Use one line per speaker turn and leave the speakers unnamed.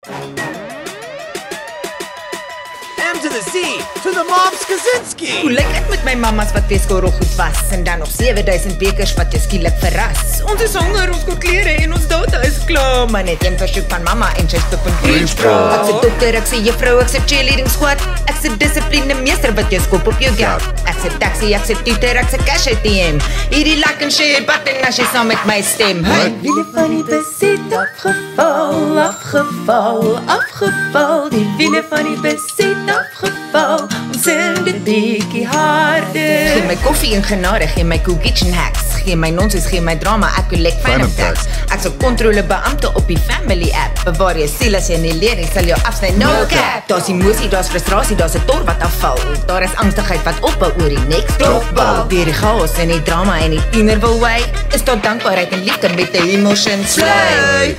M to the Z, to the Moms
Hoe
Kaczynski.
lyk dit met my mamas wat weeskool goed was en dan nog 7000 bekers wat jou skielik verras. Ons is honger, ons koop klere en ons data is klaar, maar net een versoek van mamma en sy stop en Greensboro. Ek sê dokter, ek sê juffrou, ek sê cheerleading squad, ek sê dissipline meester wat jou skop op jou geld. Ek sê taxi, ek sê tutor, ek sê cash ATM. Hierdie like en share button as jy saam met my stem. Hey.
Wiele van die besit afgeval, afgeval, afgeval. Die wiele van die besit afgeval. Ons sing dit bietjie harder.
Gee my koffie en genade, gee my cool kitchen hacks, gee my nonsens, gee my drama, ek collect Phantom Tax. Ek sal kontrole beampte op die family app. Bewaar jou siel as jy nie leer, ek sal jou afsny, no cap. Daar's emosie, daar's frustrasie, daar's 'n tor wat afval. Daar is angstigheid wat opbou oor die next klopbal. Deur die chaos en die drama en die tiener wil wy, is daar dankbaarheid en liefde met die emotions slay.